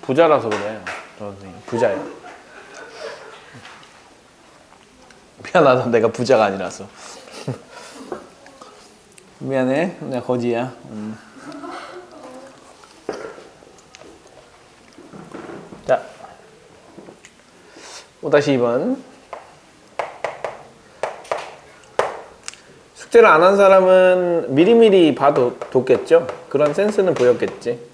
부자라서 그래. 선생님 부자야. 미안하다, 내가 부자가 아니라서. 미안해, 내가 거지야. 자, 5-2번. 숙제를 안 한 사람은 미리미리 봐도 뒀겠죠? 그런 센스는 보였겠지.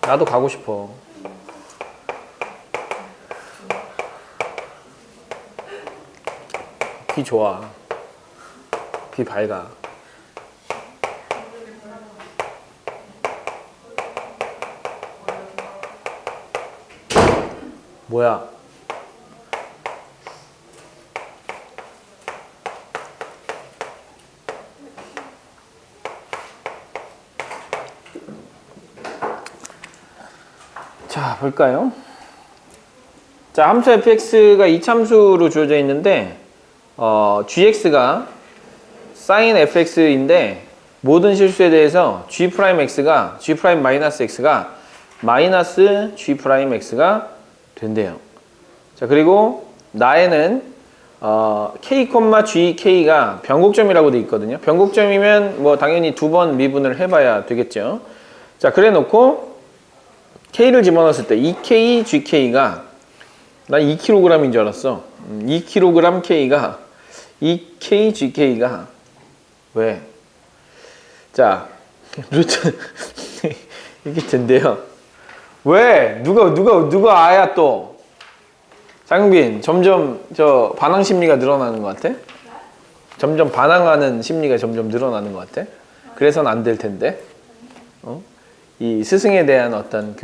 나도 가고 싶어. 비 좋아. 비 밝아. 뭐야? 자, 볼까요? 자, 함수 fx가 이참수로 주어져 있는데 gx가 sin fx인데 모든 실수에 대해서 g'x가 g'-x가 마이너스 g'x가 된대요. 자, 그리고 나에는 k, gk가 변곡점이라고 돼 있거든요. 변곡점이면 뭐 당연히 두 번 미분을 해봐야 되겠죠. 자, 그래 놓고 K를 집어넣었을 때 2K, GK가 난 2kg인 줄 알았어. 2kg K가 2K, GK가 왜? 자, 루트 이렇게 된대요. 왜? 누가 아야 또? 장빈, 점점 저 반항 심리가 늘어나는 것 같아? 점점 반항하는 심리가 점점 늘어나는 것 같아? 그래서는 안 될 텐데. 이 스승에 대한 어떤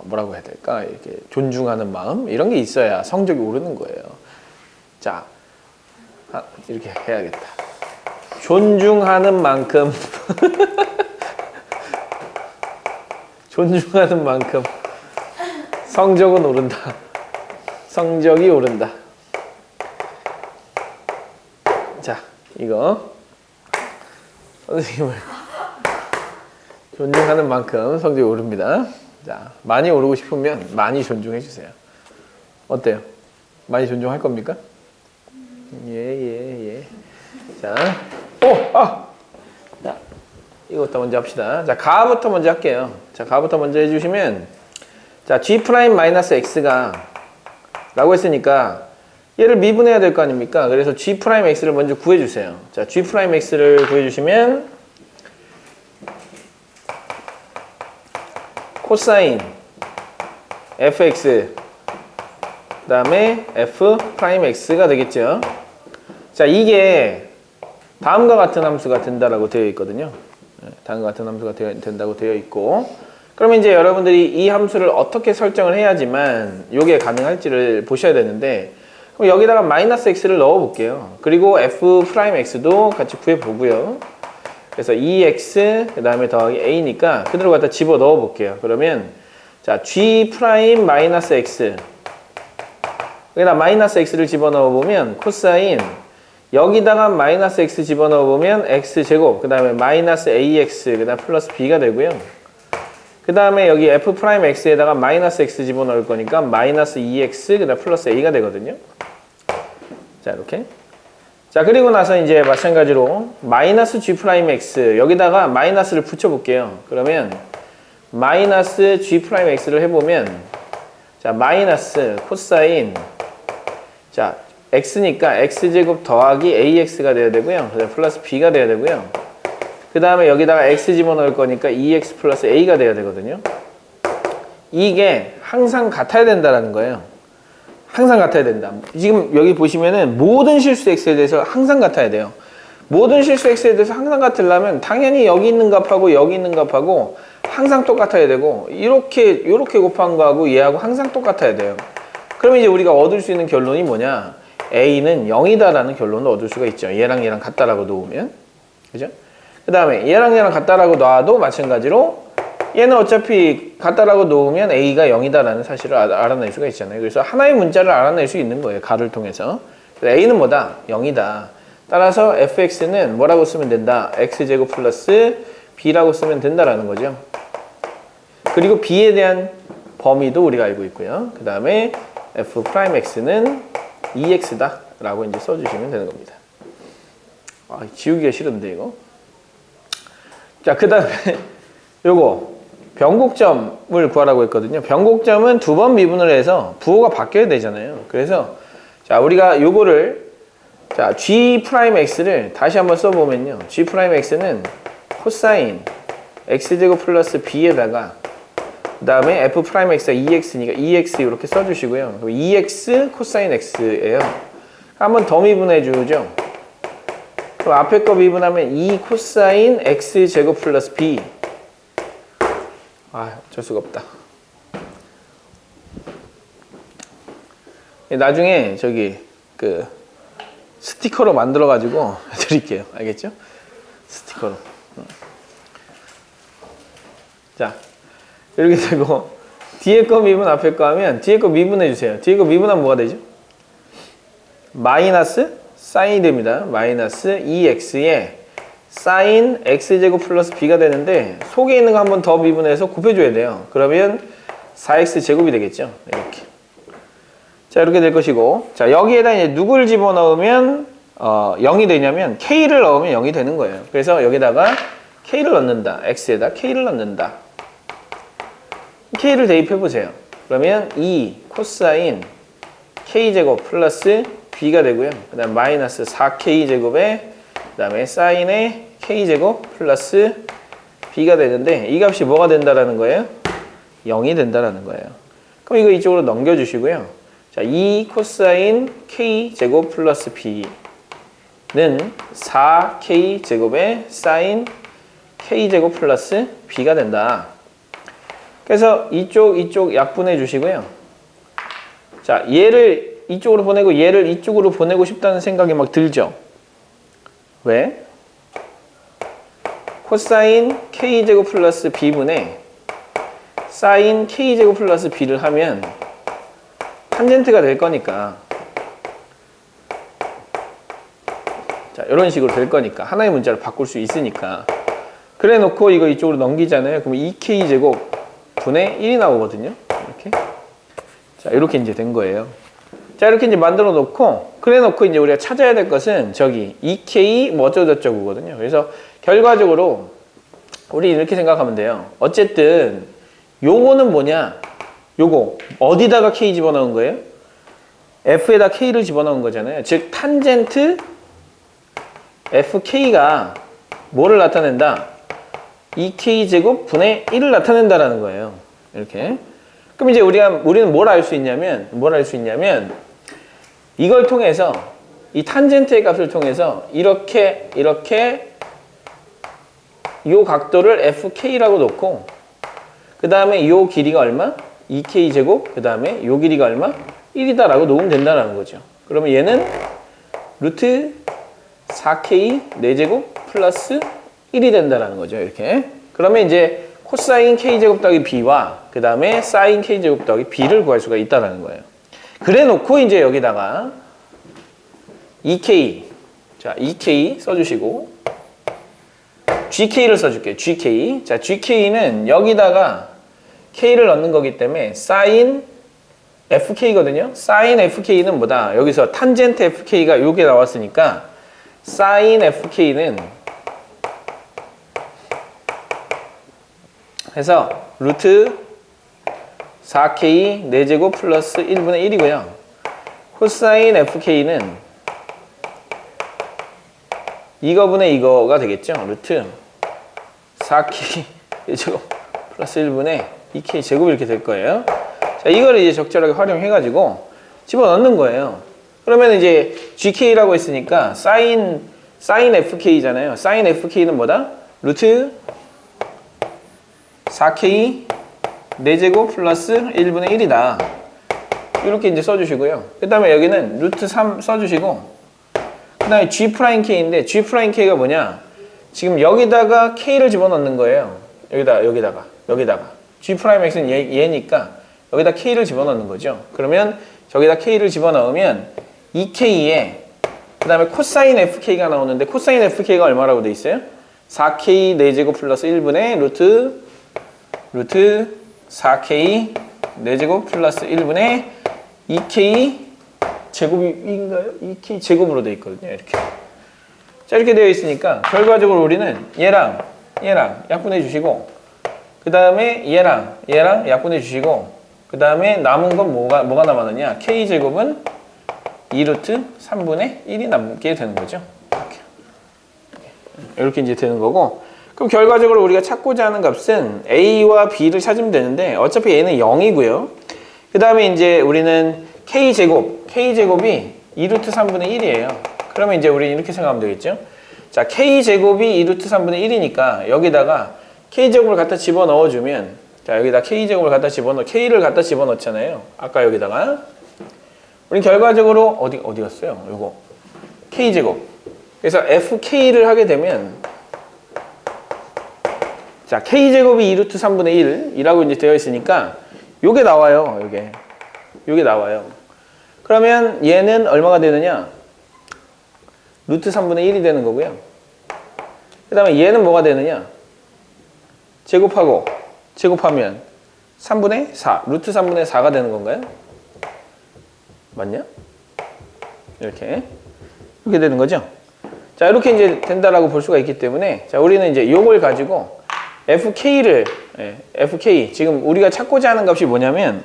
뭐라고 해야 될까? 이렇게 존중하는 마음? 이런 게 있어야 성적이 오르는 거예요. 자, 이렇게 해야겠다. 존중하는 만큼, 존중하는 만큼 성적은 오른다. 성적이 오른다. 자, 이거 선생님을 존중하는 만큼 성적이 오릅니다. 자, 많이 오르고 싶으면 많이 존중해 주세요. 어때요? 많이 존중할 겁니까? 예. 자, 자, 이것부터 먼저 합시다. 자, 가부터 먼저 할게요. 자, 가부터 먼저 해주시면, 자, g'-x가 라고 했으니까 얘를 미분해야 될 거 아닙니까? 그래서 g'x를 먼저 구해주세요. 자, g'x를 구해주시면 코사인 fx 그 다음에 f'x가 되겠죠. 자, 이게 다음과 같은 함수가 된다라고 되어 있거든요. 다음과 같은 함수가 된다고 되어 있고, 그러면 이제 여러분들이 이 함수를 어떻게 설정을 해야지만 이게 가능할지를 보셔야 되는데, 그럼 여기다가 마이너스 x를 넣어 볼게요. 그리고 f'x도 같이 구해 보고요. 그래서 2x 그 다음에 더하기 a니까 그대로 갖다 집어 넣어 볼게요. 그러면 자, g'-x 여기다 마이너스 x를 집어 넣어 보면 코사인, 여기다가 마이너스 x 집어 넣어 보면 x제곱 그 다음에 마이너스 ax 그 다음 플러스 b가 되고요. 그 다음에 여기 f'x에다가 마이너스 x 집어 넣을 거니까 마이너스 2x 그 다음 플러스 a가 되거든요. 자, 이렇게. 자, 그리고 나서 이제 마찬가지로 마이너스 g'x 여기다가 마이너스를 붙여볼게요. 그러면 마이너스 g'x를 해보면 자, 마이너스 코사인 자, x니까 x제곱 더하기 ax가 돼야 되고요. 그다음 플러스 b가 돼야 되고요. 그 다음에 여기다가 x 집어넣을 거니까 2x 플러스 a가 돼야 되거든요. 이게 항상 같아야 된다는 거예요. 항상 같아야 된다. 지금 여기 보시면은 모든 실수 x에 대해서 항상 같아야 돼요. 모든 실수 x에 대해서 항상 같으려면 당연히 여기 있는 값하고 여기 있는 값하고 항상 똑같아야 되고, 이렇게 곱한 거하고 얘하고 항상 똑같아야 돼요. 그러면 이제 우리가 얻을 수 있는 결론이 뭐냐? a는 0이다라는 결론을 얻을 수가 있죠. 얘랑 얘랑 같다라고 놓으면. 그죠? 그 다음에 얘랑 얘랑 같다라고 놔도 마찬가지로 얘는 어차피 같다라고 놓으면 a가 0이다라는 사실을 알아낼 수가 있잖아요. 그래서 하나의 문자를 알아낼 수 있는 거예요. 가를 통해서. a는 뭐다? 0이다. 따라서 fx는 뭐라고 쓰면 된다? x제곱 플러스 b라고 쓰면 된다라는 거죠. 그리고 b에 대한 범위도 우리가 알고 있고요. 그 다음에 f'x는 2x다 라고 이제 써주시면 되는 겁니다. 아, 지우기가 싫은데 이거. 자, 그 다음에 요거 변곡점을 구하라고 했거든요. 변곡점은 두 번 미분을 해서 부호가 바뀌어야 되잖아요. 그래서 자, 우리가 요거를 자, g'x를 다시 한번 써보면요. g'x는 코사인 x제곱 플러스 b에다가 그 다음에 f'x가 2x니까 2x 이렇게 써주시고요. 2x 코사인 x예요. 한번 더 미분해 주죠. 그럼 앞에 거 미분하면 2 코사인 x제곱 플러스 b. 아, 어쩔 수가 없다. 나중에 저기 그 스티커로 만들어 가지고 드릴게요. 알겠죠? 스티커로. 자, 이렇게 되고 뒤에 거 미분 앞에 거 하면 뒤에 거 미분해 주세요. 뒤에 거 미분하면 뭐가 되죠? 마이너스 사인이 됩니다. 마이너스 2x에 사인 x제곱 플러스 b가 되는데 속에 있는 거 한 번 더 미분해서 곱해줘야 돼요. 그러면 4x제곱이 되겠죠. 이렇게. 자, 이렇게 될 것이고, 자, 여기에다 이제 누굴 집어넣으면 0이 되냐면 k를 넣으면 0이 되는 거예요. 그래서 여기다가 k를 넣는다. x에다 k를 넣는다. k를 대입해 보세요. 그러면 2 코사인 k제곱 플러스 b가 되고요. 그 다음 마이너스 4k제곱에 그 다음에 사인의 k제곱 플러스 b가 되는데 이 값이 뭐가 된다라는 거예요? 0이 된다라는 거예요. 그럼 이거 이쪽으로 넘겨주시고요. 자, 2 코사인 k제곱 플러스 b는 4k제곱에 사인 k제곱 플러스 b가 된다. 그래서 이쪽 약분해 주시고요. 자, 얘를 이쪽으로 보내고 얘를 이쪽으로 보내고 싶다는 생각이 막 들죠? 왜? 코사인 k제곱 플러스 b분의 사인 k제곱 플러스 b를 하면 탄젠트가 될 거니까, 자, 이런 식으로 될 거니까 하나의 문자를 바꿀 수 있으니까 그래 놓고 이거 이쪽으로 넘기잖아요. 그럼 2k제곱 분의 1이 나오거든요. 이렇게. 자, 이렇게 이제 된 거예요. 자, 이렇게 이제 만들어 놓고 그래 놓고 이제 우리가 찾아야 될 것은 저기 2k 뭐 어쩌고저쩌고거든요. 그래서 결과적으로 우리 이렇게 생각하면 돼요. 어쨌든 요거는 뭐냐? 요거 어디다가 k 집어넣은 거예요? f에다 k를 집어넣은 거잖아요. 즉 탄젠트 fk가 뭐를 나타낸다? 2k제곱 분의 1을 나타낸다라는 거예요. 이렇게. 그럼 이제 우리는 뭘 알 수 있냐면 이걸 통해서 이 탄젠트의 값을 통해서 이렇게 요 각도를 fk라고 놓고 그 다음에 요 길이가 얼마? 2k제곱 그 다음에 요 길이가 얼마? 1이다라고 놓으면 된다는 거죠. 그러면 얘는 루트 4k 4제곱 플러스 1이 된다는 거죠. 이렇게. 그러면 이제 코사인 k제곱 더하기 b와 그 다음에 사인 k제곱 더하기 b를 구할 수가 있다는 거예요. 그래 놓고 이제 여기다가 2k, 자, 2k 써주시고 gk를 써줄게요. gk. 자, gk는 여기다가 k를 넣는 거기 때문에 sin fk거든요. sin fk는 뭐다? 여기서 탄젠트 fk가 요게 나왔으니까 sin fk는 해서 루트 4k 4제곱 플러스 1분의 1이고요. 코사인 fk는 이거분의 이거가 되겠죠. 루트 4k 4제곱 플러스 1분의 2k 제곱 이렇게 될 거예요. 자, 이거를 이제 적절하게 활용해가지고 집어넣는 거예요. 그러면 이제 gk라고 했으니까 sin fk잖아요. sin fk는 뭐다? 루트 4k 4제곱 플러스 1분의 1이다. 이렇게 이제 써주시고요. 그 다음에 여기는 루트 3 써주시고, 그 다음에 G'K인데, G'K가 뭐냐? 지금 여기다가 K를 집어넣는 거예요. 여기다가. G'X는 얘니까 여기다 K를 집어넣는 거죠. 그러면 저기다 K를 집어넣으면 2K에 그 다음에 코사인 FK가 나오는데 코사인 FK가 얼마라고 돼 있어요? 4K 4제곱 플러스 1분의 루트 4K 4제곱 플러스 1분의 2K 제곱인가요? 2K 제곱으로 돼 있거든요. 이렇게. 자, 이렇게 되어 있으니까 결과적으로 우리는 얘랑 약분해 주시고, 그 다음에 얘랑 약분해 주시고, 그 다음에 남은 건 뭐가 남았느냐? K제곱은 2루트 3분의 1이 남게 되는 거죠. 이렇게 이제 되는 거고, 그럼 결과적으로 우리가 찾고자 하는 값은 A와 B를 찾으면 되는데, 어차피 A는 0이고요. 그 다음에 이제 우리는 K제곱이 2루트 3분의 1이에요. 그러면 이제 우리 이렇게 생각하면 되겠죠. 자, K제곱이 2루트 3분의 1이니까 여기다가 K제곱을 갖다 집어넣어주면, 자, 여기다 K제곱을 갖다 K를 갖다 집어넣잖아요. 아까 여기다가. 우리 결과적으로 어디 갔어요? 요거. K제곱. 그래서 FK를 하게 되면, 자, K제곱이 2루트 3분의 1이라고 이제 되어 있으니까, 요게 나와요. 요게 나와요. 그러면 얘는 얼마가 되느냐? 루트 3분의 1이 되는 거고요. 그 다음에 얘는 뭐가 되느냐? 제곱하면 3분의 4, 루트 3분의 4가 되는 건가요? 맞냐? 이렇게 되는 거죠. 자, 이렇게 이제 된다라고 볼 수가 있기 때문에, 자, 우리는 이제 요걸 가지고 FK, 지금 우리가 찾고자 하는 값이 뭐냐면,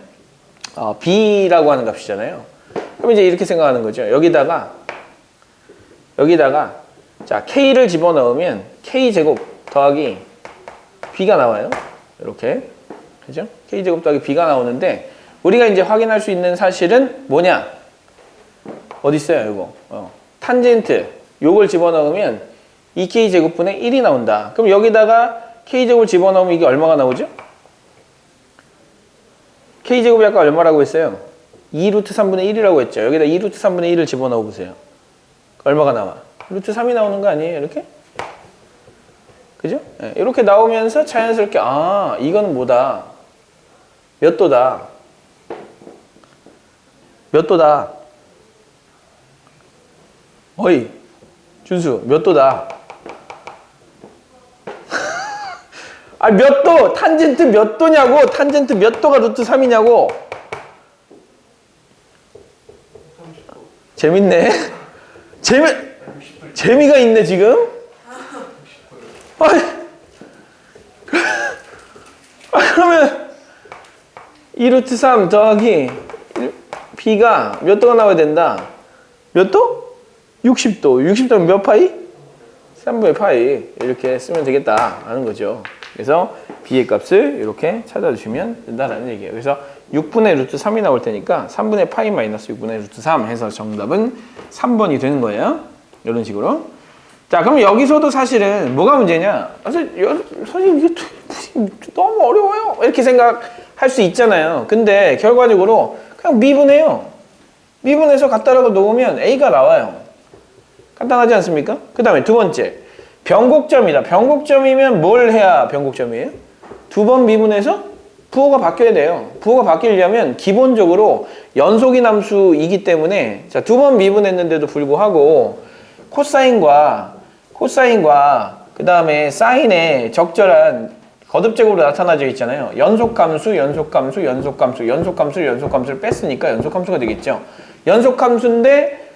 B라고 하는 값이잖아요. 그럼 이제 이렇게 생각하는 거죠. 여기다가, 자, K를 집어넣으면 K제곱 더하기 B가 나와요. 이렇게. 그죠? K제곱 더하기 B가 나오는데, 우리가 이제 확인할 수 있는 사실은 뭐냐? 어디 있어요, 이거? 탄젠트. 요걸 집어넣으면 2K제곱분의 1이 나온다. 그럼 여기다가 K제곱을 집어넣으면 이게 얼마가 나오죠? K제곱이 아까 얼마라고 했어요? 2루트 3분의 1이라고 했죠. 여기다 2루트 3분의 1을 집어넣어 보세요. 얼마가 나와? 루트 3이 나오는 거 아니에요? 이렇게? 그죠? 네, 이렇게 나오면서 자연스럽게, 이거는 뭐다? 몇 도다? 어이, 준수, 몇 도다? 몇 도? 탄젠트 몇 도냐고? 탄젠트 몇 도가 루트 3이냐고? 재밌네. 재미가 있네, 지금? 그러면 2루트 3 더하기 B가 몇 도가 나와야 된다? 몇 도? 60도. 60도면 몇 파이? 3분의 파이. 이렇게 쓰면 되겠다 하는 거죠. 그래서 B의 값을 이렇게 찾아주시면 된다라는 얘기예요. 그래서 6분의 루트 3이 나올 테니까 3분의 파이 마이너스 6분의 루트 3 해서 정답은 3번이 되는 거예요. 이런 식으로. 자, 그럼 여기서도 사실은 뭐가 문제냐? 선생님 이게 너무 어려워요. 이렇게 생각할 수 있잖아요. 근데 결과적으로 그냥 미분해요. 미분해서 갖다라고 놓으면 A가 나와요. 간단하지 않습니까? 그 다음에 두 번째, 변곡점이다. 변곡점이면 뭘 해야 변곡점이에요? 두 번 미분해서 부호가 바뀌어야 돼요. 부호가 바뀌려면 기본적으로 연속인 함수이기 때문에, 자, 두 번 미분했는데도 불구하고 코사인과 그 다음에 사인의 적절한 거듭적으로 나타나져 있잖아요. 연속함수를 뺐으니까 연속함수가 되겠죠. 연속함수인데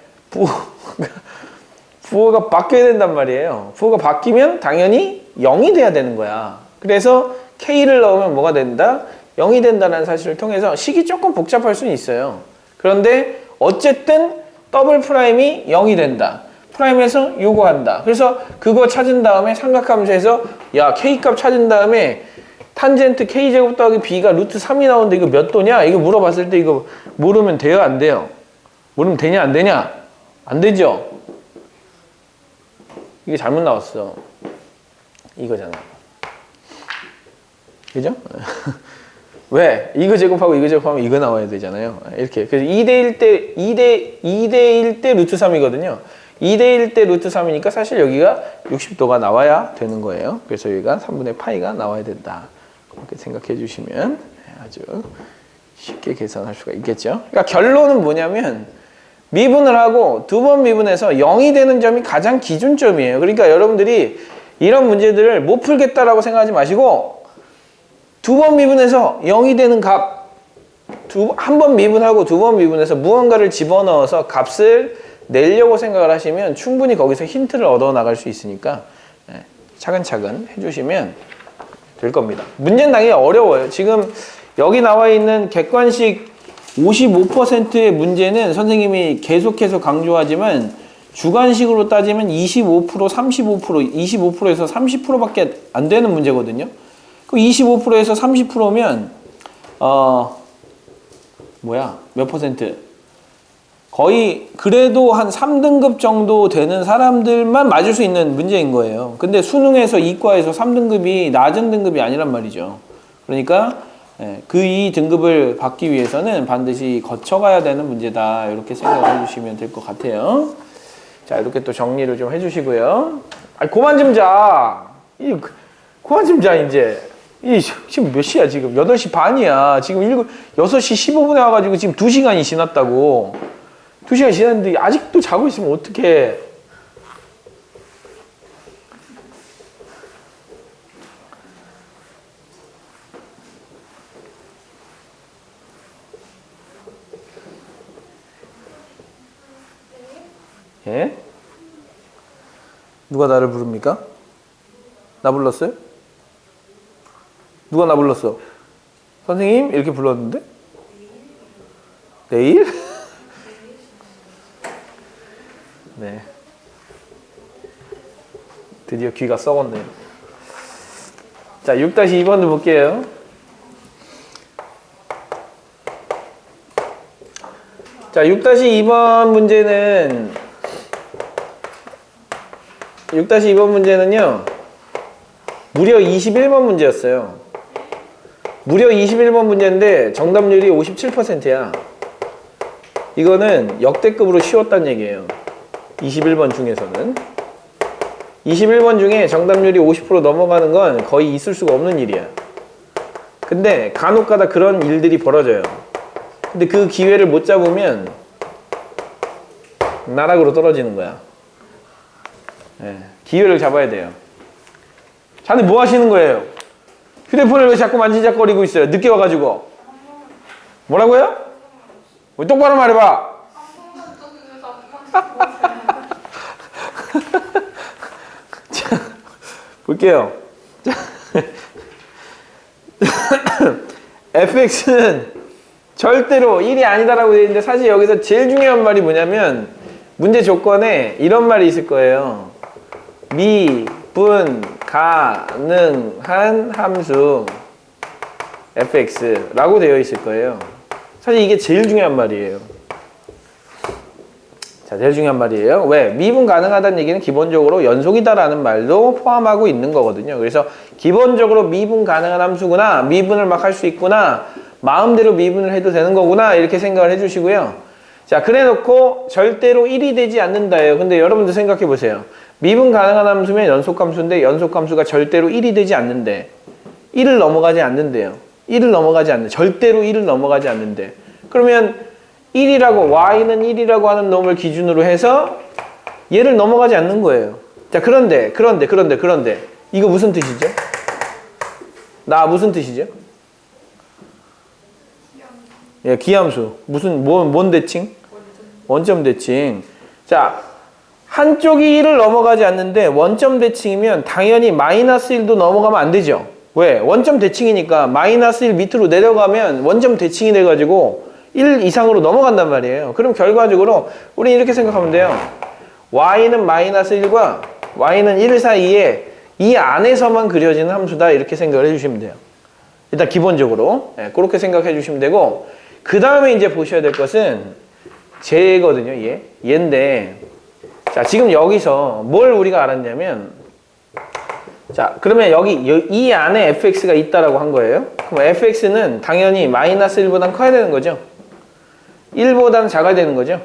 부호가 바뀌어야 된단 말이에요. 부호가 바뀌면 당연히 0이 돼야 되는 거야. 그래서 K를 넣으면 뭐가 된다? 0이 된다는 사실을 통해서 식이 조금 복잡할 수는 있어요. 그런데 어쨌든 더블 프라임이 0이 된다. 프라임에서 요구한다. 그래서 그거 찾은 다음에 삼각함수에서 K값 찾은 다음에 탄젠트 K제곱 더하기 B가 루트 3이 나오는데 이거 몇 도냐? 이거 물어봤을 때 이거 모르면 돼요? 안 돼요? 모르면 되냐? 안 되냐? 안 되죠? 이게 잘못 나왔어. 이거잖아. 그죠? 왜? 이거 제곱하고 이거 제곱하면 이거 나와야 되잖아요. 이렇게. 그래서 2대1 때, 2대1 때 루트 3이거든요. 2대1 때 루트 3이니까 사실 여기가 60도가 나와야 되는 거예요. 그래서 여기가 3분의 파이가 나와야 된다. 그렇게 생각해 주시면 아주 쉽게 계산할 수가 있겠죠. 그러니까 결론은 뭐냐면 미분을 하고 두 번 미분해서 0이 되는 점이 가장 기준점이에요. 그러니까 여러분들이 이런 문제들을 못 풀겠다라고 생각하지 마시고 두 번 미분해서 0이 되는 값, 한 번 미분하고 두 번 미분해서 무언가를 집어넣어서 값을 내려고 생각을 하시면 충분히 거기서 힌트를 얻어 나갈 수 있으니까 차근차근 해주시면 될 겁니다. 문제는 당연히 어려워요. 지금 여기 나와 있는 객관식 55%의 문제는 선생님이 계속해서 강조하지만 주관식으로 따지면 25%, 35%, 25%에서 30%밖에 안 되는 문제거든요. 그 25%에서 30%면 몇 퍼센트? 거의 그래도 한 3등급 정도 되는 사람들만 맞을 수 있는 문제인 거예요. 근데 수능에서 이과에서 3등급이 낮은 등급이 아니란 말이죠. 그러니까 그 이 등급을 받기 위해서는 반드시 거쳐가야 되는 문제다. 이렇게 생각을 해주시면 될 것 같아요. 자, 이렇게 또 정리를 좀 해주시고요. 그만 좀 자. 그만 좀 자, 이제. 지금 몇 시야, 지금? 8시 반이야. 지금 6시 15분에 와가지고 지금 2시간이 지났다고. 2시간이 지났는데 아직도 자고 있으면 어떡해. 예? 누가 나를 부릅니까? 나 불렀어요? 누가 나 불렀어? 선생님? 이렇게 불렀는데? 내일? 네. 드디어 귀가 썩었네요. 자, 6-2번도 볼게요. 자, 6-2번 문제는 6-2번 문제는요. 무려 21번 문제였어요. 무려 21번 문제인데 정답률이 57%야. 이거는 역대급으로 쉬웠다는 얘기예요. 21번 중에서는. 21번 중에 정답률이 50% 넘어가는 건 거의 있을 수가 없는 일이야. 근데 간혹가다 그런 일들이 벌어져요. 근데 그 기회를 못 잡으면 나락으로 떨어지는 거야. 기회를 잡아야 돼요. 자네 뭐 하시는 거예요? 휴대폰을 왜 자꾸 만지작거리고 있어요? 늦게 와가지고. 뭐라고요? 똑바로 말해봐. 자, 볼게요. fx는 절대로 1이 아니다라고 되어 있는데 사실 여기서 제일 중요한 말이 뭐냐면 문제 조건에 이런 말이 있을 거예요. 미분 가능한 함수 fx라고 되어 있을 거예요. 사실 이게 제일 중요한 말이에요. 자, 제일 중요한 말이에요. 왜? 미분 가능하다는 얘기는 기본적으로 연속이다라는 말도 포함하고 있는 거거든요. 그래서 기본적으로 미분 가능한 함수구나, 미분을 막 할 수 있구나, 마음대로 미분을 해도 되는 거구나, 이렇게 생각을 해주시고요. 자, 그래 놓고 절대로 1이 되지 않는다예요. 근데 여러분들 생각해 보세요. 미분 가능한 함수면 연속함수인데 연속함수가 절대로 1이 되지 않는데 1을 넘어가지 않는데요. 1을 넘어가지 않는, 절대로 1을 넘어가지 않는데 그러면 1이라고, y는 1이라고 하는 놈을 기준으로 해서 얘를 넘어가지 않는 거예요. 자, 그런데 이거 무슨 뜻이죠? 무슨 뜻이죠? 예, 기함수. 뭔 대칭? 원점 대칭. 자, 한쪽이 1을 넘어가지 않는데 원점 대칭이면 당연히 마이너스 1도 넘어가면 안 되죠. 왜? 원점 대칭이니까 마이너스 1 밑으로 내려가면 원점 대칭이 돼가지고 1 이상으로 넘어간단 말이에요. 그럼 결과적으로 우리 이렇게 생각하면 돼요. y는 마이너스 1과 y는 1 사이에 이 안에서만 그려지는 함수다, 이렇게 생각을 해주시면 돼요. 일단 기본적으로 그렇게 생각해 주시면 되고, 그 다음에 이제 보셔야 될 것은 쟤거든요. 얘인데, 자, 지금 여기서 뭘 우리가 알았냐면 자, 그러면 여기 이 안에 fx가 있다라고 한 거예요. 그럼 fx는 당연히 마이너스 1보단 커야 되는 거죠. 1보단 작아야 되는 거죠.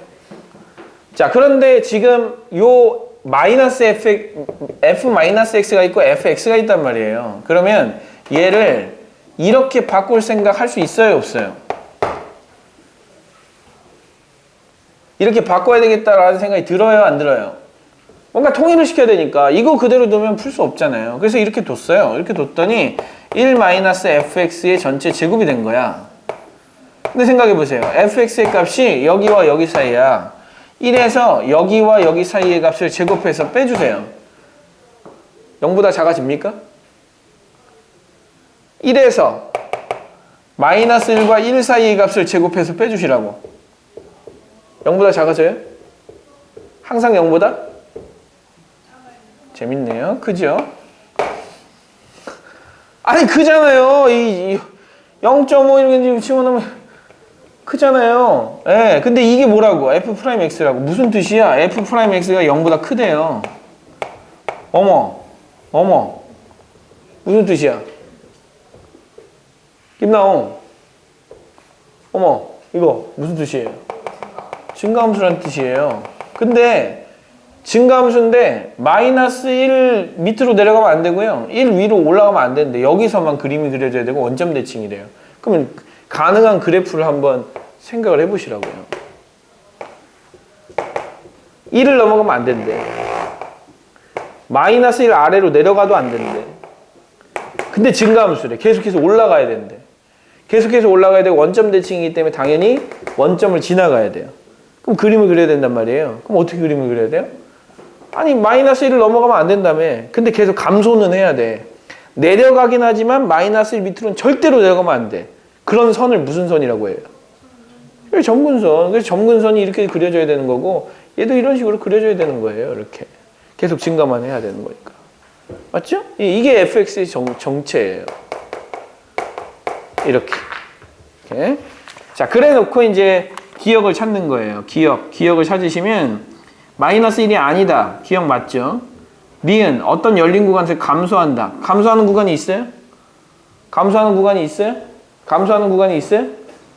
자, 그런데 지금 요 마이너스 f-x가 있고 fx가 있단 말이에요. 그러면 얘를 이렇게 바꿀 생각 할 수 있어요, 없어요? 이렇게 바꿔야 되겠다라는 생각이 들어요, 안 들어요? 뭔가 통일을 시켜야 되니까 이거 그대로 두면 풀 수 없잖아요. 그래서 이렇게 뒀어요. 이렇게 뒀더니 1-fx의 전체 제곱이 된 거야. 근데 생각해 보세요. fx의 값이 여기와 여기 사이야. 1에서 여기와 여기 사이의 값을 제곱해서 빼주세요. 0보다 작아집니까? 1에서 마이너스 1과 1 사이의 값을 제곱해서 빼주시라고. 0보다 작아져요? 항상 0보다? 재밌네요. 그죠? 아니 크잖아요. 0.5 이렇게 치워놓으면 크잖아요. 예. 근데 이게 뭐라고? f'x라고. 무슨 뜻이야? f'x가 0보다 크대요. 어머. 무슨 뜻이야? 김나옹. 어머. 이거 무슨 뜻이에요? 증가함수라는 뜻이에요. 근데 증가함수인데 마이너스 1 밑으로 내려가면 안 되고요. 1 위로 올라가면 안 되는데 여기서만 그림이 그려져야 되고 원점 대칭이래요. 그러면 가능한 그래프를 한번 생각을 해보시라고요. 1을 넘어가면 안 된대. 마이너스 1 아래로 내려가도 안 된대. 근데 증가함수래. 계속해서 올라가야 된대. 계속해서 올라가야 되고 원점 대칭이기 때문에 당연히 원점을 지나가야 돼요. 그럼 그림을 그려야 된단 말이에요. 그럼 어떻게 그림을 그려야 돼요? 아니 마이너스 1을 넘어가면 안 된다며. 근데 계속 감소는 해야 돼. 내려가긴 하지만 마이너스 1 밑으로는 절대로 내려가면 안 돼. 그런 선을 무슨 선이라고 해요? 점근선. 그래서 점근선이 이렇게 그려져야 되는 거고 얘도 이런 식으로 그려져야 되는 거예요. 이렇게. 계속 증가만 해야 되는 거니까. 맞죠? 이게 fx의 정체예요. 이렇게. 자, 그래 놓고 이제 기억을 찾는 거예요. 기억을 찾으시면 마이너스 1이 아니다. 기억 맞죠? 니은 어떤 열린 구간에서 감소한다. 감소하는 구간이 있어요? 감소하는 구간이 있어요? 감소하는 구간이 있어요?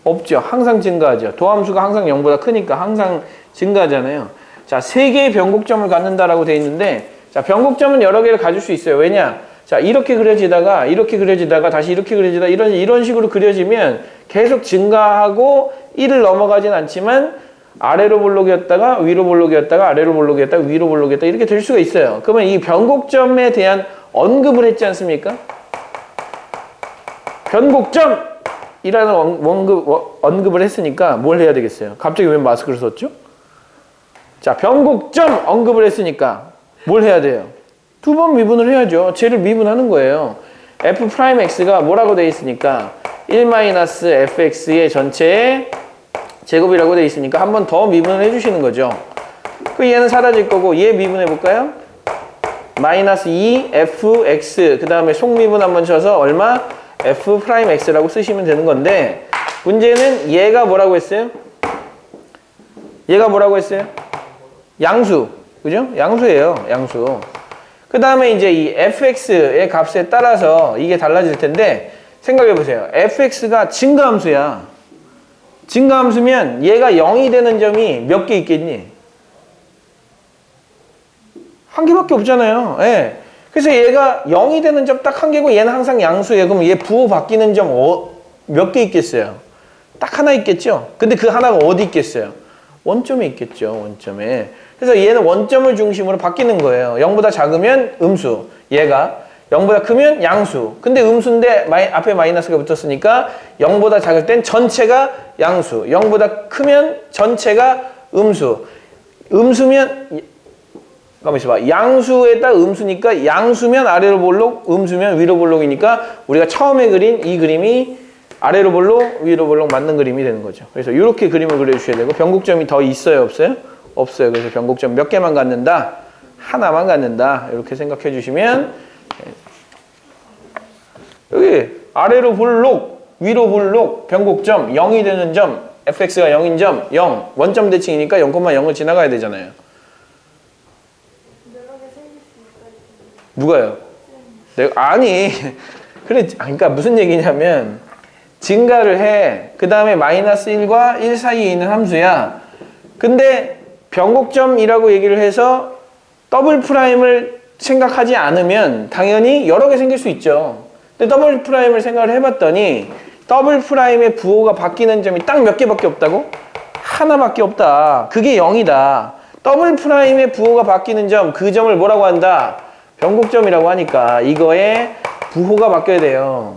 없죠. 항상 증가하죠. 도함수가 항상 0보다 크니까 항상 증가하잖아요. 자, 3개의 변곡점을 갖는다라고 되어 있는데, 자, 변곡점은 여러 개를 가질 수 있어요. 왜냐? 자, 이렇게 그려지다가 다시 이렇게 그려지다 이런 식으로 그려지면 계속 증가하고 1을 넘어가진 않지만 아래로 볼록이었다가 위로 볼록이었다가 아래로 볼록이었다가 위로 볼록이었다 이렇게 될 수가 있어요. 그러면 이 변곡점에 대한 언급을 했지 않습니까? 변곡점이라는 언급을 했으니까 뭘 해야 되겠어요? 갑자기 왜 마스크를 썼죠? 자, 변곡점 언급을 했으니까 뭘 해야 돼요? 2번 미분을 해야죠. 쟤를 미분하는 거예요. f'x가 뭐라고 되어 있으니까 1-fx의 전체의 제곱이라고 되어 있으니까 한 번 더 미분을 해주시는 거죠. 그 얘는 사라질 거고 얘 미분해 볼까요? 마이너스 2fx 그 다음에 속미분 한번 쳐서 얼마? f'x라고 쓰시면 되는 건데 문제는 얘가 뭐라고 했어요? 얘가 뭐라고 했어요? 양수. 그죠? 양수예요. 양수. 그 다음에 이제 이 fx의 값에 따라서 이게 달라질 텐데 생각해 보세요. fx가 증가함수야. 증가함수면 얘가 0이 되는 점이 몇 개 있겠니? 한 개밖에 없잖아요. 예. 그래서 얘가 0이 되는 점 딱 한 개고 얘는 항상 양수예요. 그럼 얘 부호 바뀌는 점 몇 개 있겠어요? 딱 하나 있겠죠? 근데 그 하나가 어디 있겠어요? 원점에 있겠죠. 원점에. 그래서 얘는 원점을 중심으로 바뀌는 거예요. 0보다 작으면 음수. 얘가 0보다 크면 양수. 근데 음수인데 앞에 마이너스가 붙었으니까 0보다 작을 땐 전체가 양수. 0보다 크면 전체가 음수. 음수면 가만 있어봐. 양수에다 음수니까 양수면 아래로 볼록, 음수면 위로 볼록이니까 우리가 처음에 그린 이 그림이 아래로 볼록, 위로 볼록 맞는 그림이 되는 거죠. 그래서 이렇게 그림을 그려주셔야 되고 변곡점이 더 있어요, 없어요? 없어요. 그래서 변곡점 몇 개만 갖는다? 하나만 갖는다. 이렇게 생각해 주시면 여기 아래로 볼록, 위로 볼록, 변곡점 0이 되는 점, fx가 0인 점 0. 원점 대칭이니까 0,0을 지나가야 되잖아요. 누가요? 아니 그래 그러니까 무슨 얘기냐면 증가를 해. 그 다음에 마이너스 1과 1 사이에 있는 함수야. 근데 변곡점이라고 얘기를 해서 더블 프라임을 생각하지 않으면 당연히 여러 개 생길 수 있죠. 근데 더블 프라임을 생각을 해봤더니 더블 프라임의 부호가 바뀌는 점이 딱 몇 개밖에 없다고? 하나밖에 없다. 그게 0이다. 더블 프라임의 부호가 바뀌는 점, 그 점을 뭐라고 한다? 변곡점이라고 하니까 이거에 부호가 바뀌어야 돼요.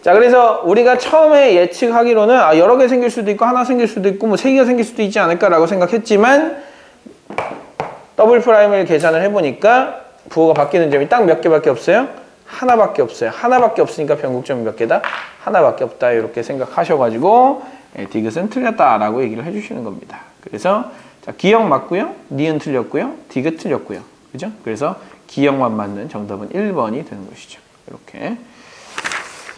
자, 그래서 우리가 처음에 예측하기로는 여러 개 생길 수도 있고 하나 생길 수도 있고 뭐 세 개가 생길 수도 있지 않을까라고 생각했지만 더블 프라임을 계산을 해보니까 부호가 바뀌는 점이 딱 몇 개밖에 없어요? 하나밖에 없어요. 하나밖에 없으니까 변곡점이 몇 개다? 하나밖에 없다. 이렇게 생각하셔가지고 디귿은 틀렸다라고 얘기를 해주시는 겁니다. 그래서 자, 기역 맞고요. 니은 틀렸고요. 디귿 틀렸고요. 그죠? 그래서 기역만 맞는 정답은 1번이 되는 것이죠. 이렇게.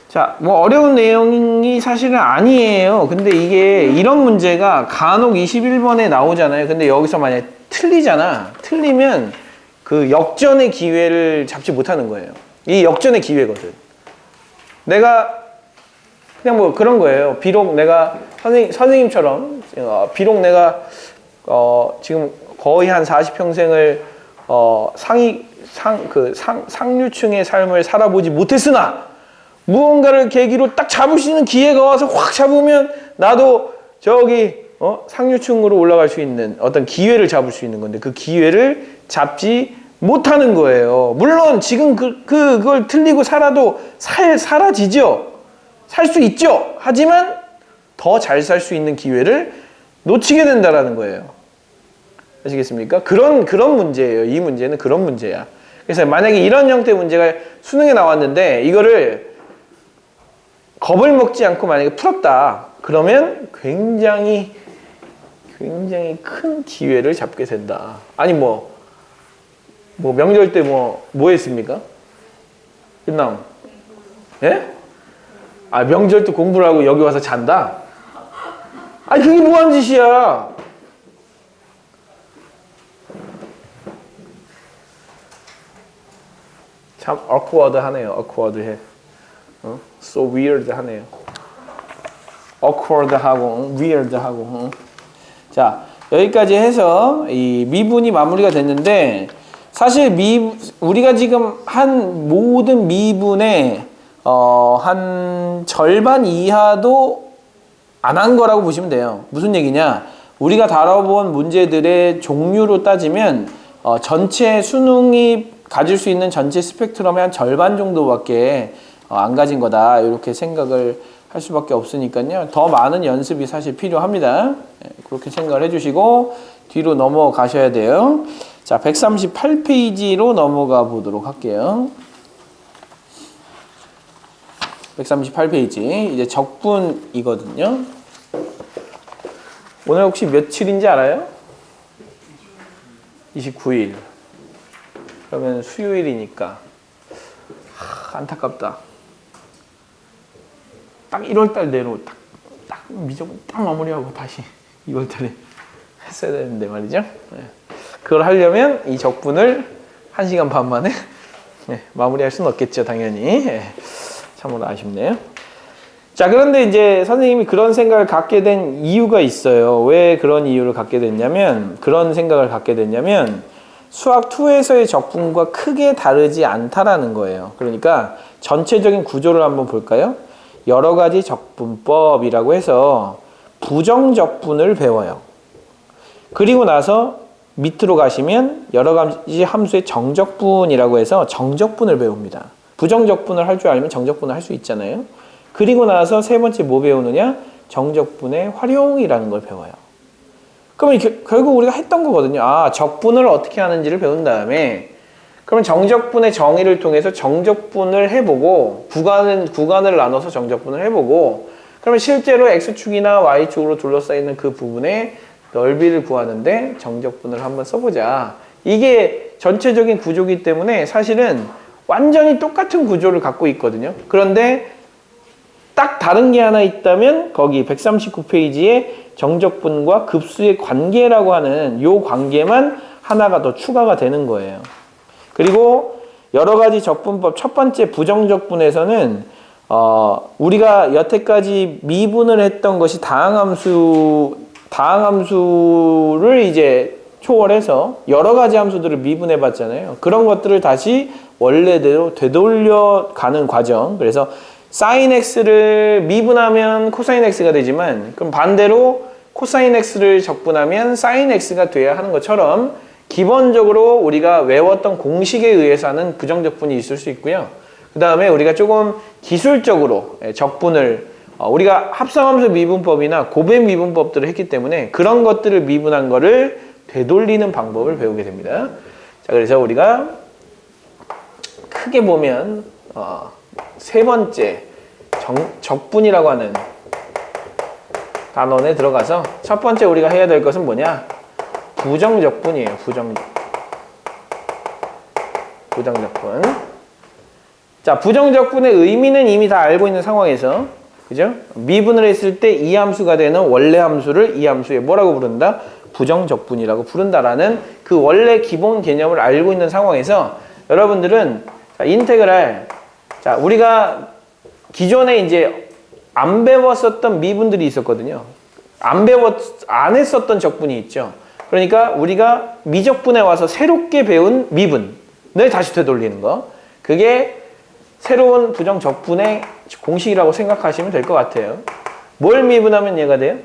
자, 뭐 어려운 내용이 사실은 아니에요. 근데 이게 이런 문제가 간혹 21번에 나오잖아요. 근데 여기서 만약에 틀리잖아. 틀리면 그 역전의 기회를 잡지 못하는 거예요. 이 역전의 기회거든. 내가 그냥 뭐 그런 거예요. 비록 내가 선생님처럼 비록 내가 지금 거의 한 40평생을 상류층의 삶을 살아보지 못했으나 무언가를 계기로 딱 잡을 수 있는 기회가 와서 확 잡으면 나도 저기 상류층으로 올라갈 수 있는 어떤 기회를 잡을 수 있는 건데 그 기회를 잡지 못하는 거예요. 물론 지금 그걸 틀리고 살아도 사라지죠. 살 수 있죠. 하지만 더 잘 살 수 있는 기회를 놓치게 된다라는 거예요. 아시겠습니까? 그런 문제예요. 이 문제는 그런 문제야. 그래서 만약에 이런 형태의 문제가 수능에 나왔는데 이거를 겁을 먹지 않고 만약에 풀었다. 그러면 굉장히 큰 기회를 잡게 된다. 아니 뭐 명절 때 뭐 했습니까? 끝나면 예? 명절 때 공부를 하고 여기 와서 잔다? 아니 그게 뭐 하는 짓이야? 참 awkward 하네요. awkward 해. so weird 하네요. awkward 하고 weird 하고. 자, 여기까지 해서 이 미분이 마무리가 됐는데 사실 우리가 지금 한 모든 미분의 한 절반 이하도 안 한 거라고 보시면 돼요. 무슨 얘기냐? 우리가 다뤄본 문제들의 종류로 따지면 전체 수능이 가질 수 있는 전체 스펙트럼의 한 절반 정도밖에 안 가진 거다. 이렇게 생각을 할 수밖에 없으니까요. 더 많은 연습이 사실 필요합니다. 그렇게 생각을 해주시고 뒤로 넘어가셔야 돼요. 자, 138페이지로 넘어가 보도록 할게요. 138페이지. 이제 적분이거든요. 오늘 혹시 며칠인지 알아요? 29일. 그러면 수요일이니까. 안타깝다. 딱 1월달 내로 딱 미적분 딱 마무리하고 다시 2월달에 했어야 되는데 말이죠. 네. 그걸 하려면 이 적분을 1시간 반 만에 마무리할 수는 없겠죠, 당연히. 참으로 아쉽네요. 자, 그런데 이제 선생님이 그런 생각을 갖게 된 이유가 있어요. 왜 그런 이유를 갖게 됐냐면, 그런 생각을 갖게 됐냐면, 수학 2에서의 적분과 크게 다르지 않다라는 거예요. 그러니까 전체적인 구조를 한번 볼까요? 여러 가지 적분법이라고 해서 부정적분을 배워요. 그리고 나서 밑으로 가시면 여러 가지 함수의 정적분이라고 해서 정적분을 배웁니다. 부정적분을 할 줄 알면 정적분을 할 수 있잖아요. 그리고 나서 세 번째 뭐 배우느냐? 정적분의 활용이라는 걸 배워요. 그러면 결국 우리가 했던 거거든요. 적분을 어떻게 하는지를 배운 다음에 그러면 정적분의 정의를 통해서 정적분을 해보고 구간을 나눠서 정적분을 해보고 그러면 실제로 X축이나 Y축으로 둘러싸이는 그 부분의 넓이를 구하는데 정적분을 한번 써보자. 이게 전체적인 구조이기 때문에 사실은 완전히 똑같은 구조를 갖고 있거든요. 그런데 딱 다른 게 하나 있다면 거기 139페이지에 정적분과 급수의 관계라고 하는 요 관계만 하나가 더 추가가 되는 거예요. 그리고 여러 가지 적분법 첫 번째 부정적분에서는 우리가 여태까지 미분을 했던 것이 다항함수를 이제 초월해서 여러 가지 함수들을 미분해 봤잖아요. 그런 것들을 다시 원래대로 되돌려 가는 과정. 그래서 sin x를 미분하면 코사인 x가 되지만 그럼 반대로 코사인 x를 적분하면 sin x가 돼야 하는 것처럼 기본적으로 우리가 외웠던 공식에 의해서 하는 부정적분이 있을 수 있고요. 그 다음에 우리가 조금 기술적으로 적분을 우리가 합성함수 미분법이나 곱의 미분법들을 했기 때문에 그런 것들을 미분한 거를 되돌리는 방법을 배우게 됩니다. 자, 그래서 우리가 크게 보면 세 번째 적분이라고 하는 단원에 들어가서 첫 번째 우리가 해야 될 것은 뭐냐? 부정적분이에요. 부정적분. 자, 부정적분의 의미는 이미 다 알고 있는 상황에서, 그죠? 미분을 했을 때 이 함수가 되는 원래 함수를 이 함수에 뭐라고 부른다? 부정적분이라고 부른다라는 그 원래 기본 개념을 알고 있는 상황에서 여러분들은 자, 인테그랄. 자, 우리가 기존에 이제 안 배웠었던 미분들이 있었거든요. 안 했었던 적분이 있죠. 그러니까 우리가 미적분에 와서 새롭게 배운 미분을 다시 되돌리는 거. 그게 새로운 부정적분의 공식이라고 생각하시면 될 것 같아요. 뭘 미분하면 얘가 돼요?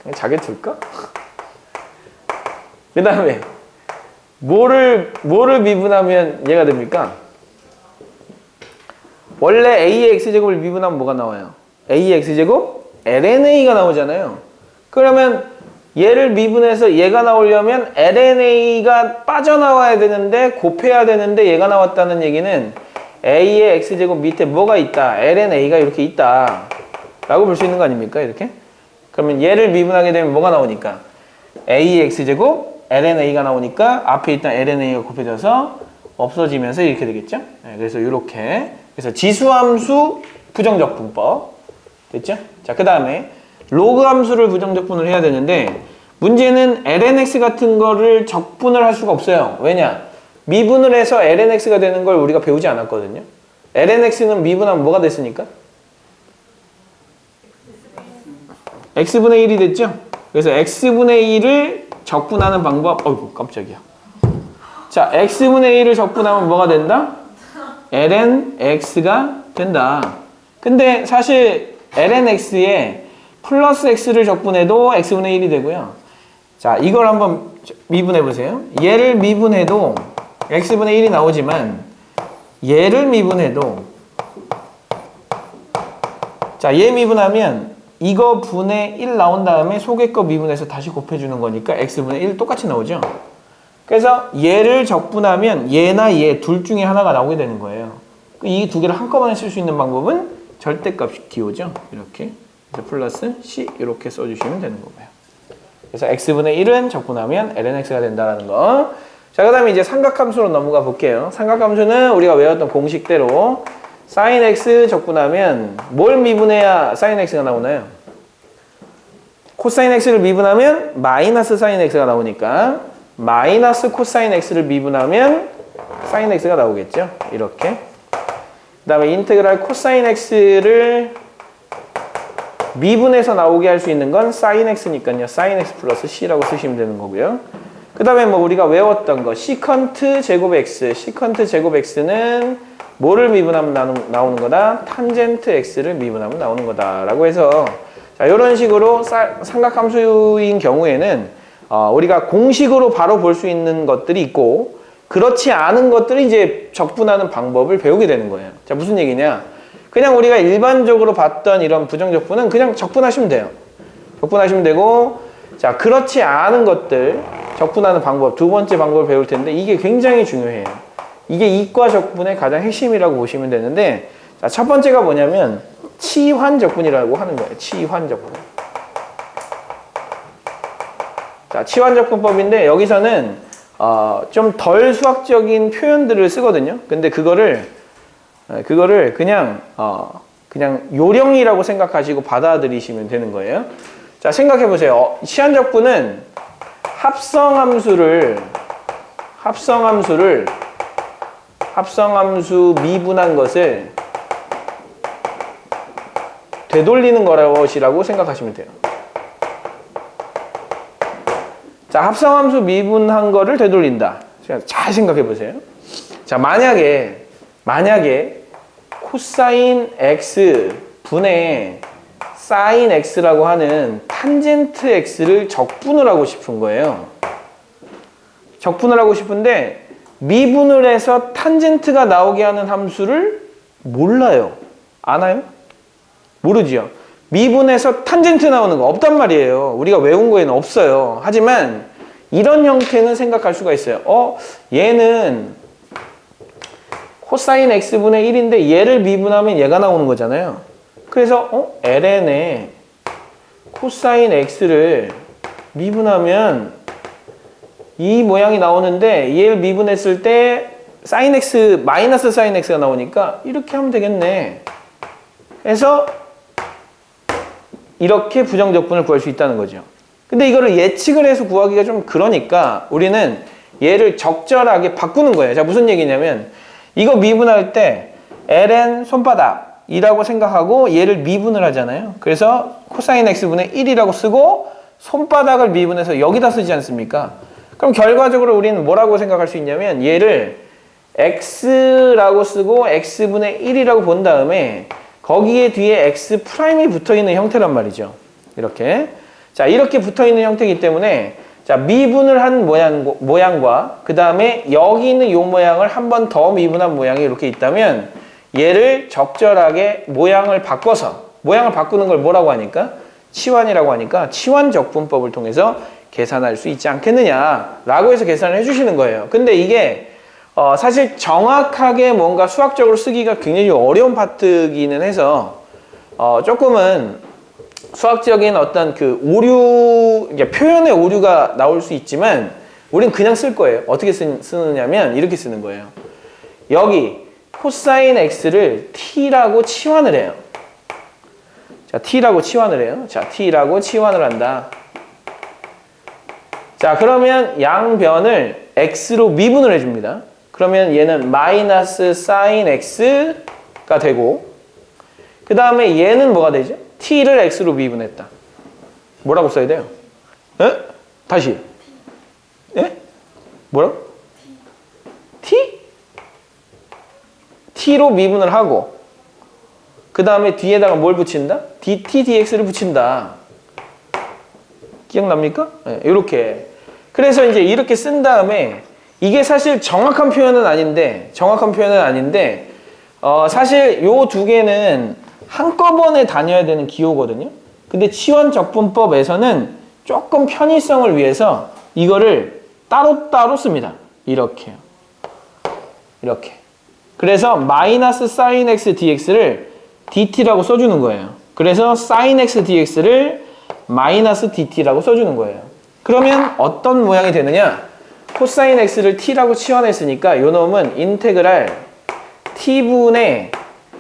그냥 자기 둘까? 그 다음에 뭐를 미분하면 얘가 됩니까? 원래 A의 X제곱을 미분하면 뭐가 나와요? A의 X제곱? LNA가 나오잖아요. 그러면 얘를 미분해서 얘가 나오려면 LNA가 빠져나와야 되는데 곱해야 되는데 얘가 나왔다는 얘기는 A의 X제곱 밑에 뭐가 있다? LNA가 이렇게 있다 라고 볼 수 있는 거 아닙니까? 이렇게? 그러면 얘를 미분하게 되면 뭐가 나오니까? A의 X제곱 LNA가 나오니까 앞에 있던 LNA가 곱해져서 없어지면서 이렇게 되겠죠? 네, 그래서 이렇게. 그래서 지수함수 부정적분법. 됐죠? 자, 그 다음에 로그 함수를 부정적분을 해야 되는데 문제는 lnx 같은 거를 적분을 할 수가 없어요. 왜냐? 미분을 해서 lnx가 되는 걸 우리가 배우지 않았거든요. lnx는 미분하면 뭐가 됐으니까? x분의 1이 됐죠? 그래서 x분의 1을 적분하는 방법. 어이구, 깜짝이야. 자, x분의 1을 적분하면 뭐가 된다? lnx가 된다. 근데 사실 lnx에 플러스 x를 적분해도 x분의 1이 되고요. 자, 이걸 한번 미분해 보세요. 얘를 미분해도 x분의 1이 나오지만 얘를 미분해도 자, 얘 미분하면 이거 분의 1 나온 다음에 속에 거 미분해서 다시 곱해주는 거니까 x분의 1 똑같이 나오죠. 그래서 얘를 적분하면 얘나 얘 둘 중에 하나가 나오게 되는 거예요. 이 두 개를 한꺼번에 쓸 수 있는 방법은 절대값 기호죠. 이렇게. 그래서 플러스 C 이렇게 써주시면 되는 거고요. 그래서 x분의 1은 적분하면 lnx가 된다는 거. 자, 그 다음에 이제 삼각함수로 넘어가 볼게요. 삼각함수는 우리가 외웠던 공식대로 sin x 적분하면 뭘 미분해야 sin x가 나오나요? 코사인 x를 미분하면 마이너스 sin x가 나오니까 마이너스 코사인 x를 미분하면 sin x가 나오겠죠. 이렇게. 그 다음에 인테그랄 코사인 x를 미분해서 나오게 할 수 있는 건 sin x니까요. sin x 플러스 c라고 쓰시면 되는 거고요. 그 다음에 뭐 우리가 외웠던 거 시컨트 제곱 x. 시컨트 제곱 x는 뭐를 미분하면 나오는 거다? 탄젠트 x를 미분하면 나오는 거다 라고 해서 자, 이런 식으로 삼각함수인 경우에는 우리가 공식으로 바로 볼 수 있는 것들이 있고 그렇지 않은 것들을 이제 적분하는 방법을 배우게 되는 거예요. 자, 무슨 얘기냐? 그냥 우리가 일반적으로 봤던 이런 부정적분은 그냥 적분하시면 돼요. 적분하시면 되고, 자, 그렇지 않은 것들 적분하는 방법, 두 번째 방법을 배울 텐데 이게 굉장히 중요해요. 이게 이과 적분의 가장 핵심이라고 보시면 되는데, 자, 첫 번째가 뭐냐면 치환적분이라고 하는 거예요. 치환적분. 자, 치환적분법인데 여기서는 좀 덜 수학적인 표현들을 쓰거든요. 근데 그거를 그냥 요령이라고 생각하시고 받아들이시면 되는 거예요. 자, 생각해 보세요. 시한적분은 합성함수 미분한 것을 되돌리는 것이라고 생각하시면 돼요. 자, 합성함수 미분한 거를 되돌린다. 잘 생각해 보세요. 자, 만약에 코사인 x 분의 사인 x라고 하는 탄젠트 x를 적분을 하고 싶은 거예요. 적분을 하고 싶은데 미분을 해서 탄젠트가 나오게 하는 함수를 몰라요. 아나요? 모르지요. 미분해서 탄젠트 나오는 거 없단 말이에요. 우리가 외운 거에는 없어요. 하지만 이런 형태는 생각할 수가 있어요. 얘는 코사인 x분의 1인데 얘를 미분하면 얘가 나오는 거잖아요. 그래서 ln에 코사인 x를 미분하면 이 모양이 나오는데 얘를 미분했을 때 사인 x 마이너스 사인 x가 나오니까 이렇게 하면 되겠네. 해서 이렇게 부정적분을 구할 수 있다는 거죠. 근데 이거를 예측을 해서 구하기가 좀 그러니까 우리는 얘를 적절하게 바꾸는 거예요. 자, 무슨 얘기냐면 이거 미분할 때 ln 손바닥이라고 생각하고 얘를 미분을 하잖아요. 그래서 코사인 x분의 1이라고 쓰고 손바닥을 미분해서 여기다 쓰지 않습니까? 그럼 결과적으로 우리는 뭐라고 생각할 수 있냐면 얘를 x라고 쓰고 x분의 1이라고 본 다음에 거기에 뒤에 x 프라임이 붙어있는 형태란 말이죠. 이렇게. 자, 이렇게 붙어있는 형태이기 때문에 자, 미분을 한 모양과 그 다음에 여기 있는 이 모양을 한 번 더 미분한 모양이 이렇게 있다면 얘를 적절하게 모양을 바꾸는 걸 뭐라고 하니까? 치환이라고 하니까 치환적분법을 통해서 계산할 수 있지 않겠느냐라고 해서 계산을 해주시는 거예요. 근데 이게 사실 정확하게 뭔가 수학적으로 쓰기가 굉장히 어려운 파트기는 해서 조금은 수학적인 어떤 그 표현의 오류가 나올 수 있지만 우린 그냥 쓸 거예요. 어떻게 쓰느냐면 이렇게 쓰는 거예요. 여기 코사인 x를 t라고 치환을 해요. 자, t라고 치환을 해요. 자, t라고 치환을 한다. 자, 그러면 양변을 x로 미분을 해줍니다. 그러면 얘는 마이너스 사인 x가 되고 그 다음에 얘는 뭐가 되죠? t를 x로 미분했다. 뭐라고 써야 돼요? 에? 다시. 에? 뭐라고? t? t로 미분을 하고 그 다음에 뒤에다가 뭘 붙인다? dt, dx를 붙인다. 기억납니까? 네, 이렇게. 그래서 이제 이렇게 쓴 다음에 이게 사실 정확한 표현은 아닌데 사실 요 두 개는 한꺼번에 다녀야 되는 기호거든요. 근데 치환적분법에서는 조금 편의성을 위해서 이거를 따로따로 씁니다. 이렇게요. 이렇게. 그래서 마이너스 사인 x dx를 dt라고 써주는 거예요. 그래서 사인 x dx를 마이너스 dt라고 써주는 거예요. 그러면 어떤 모양이 되느냐? 코사인 x를 t라고 치환했으니까 요 놈은 인테그랄 t분의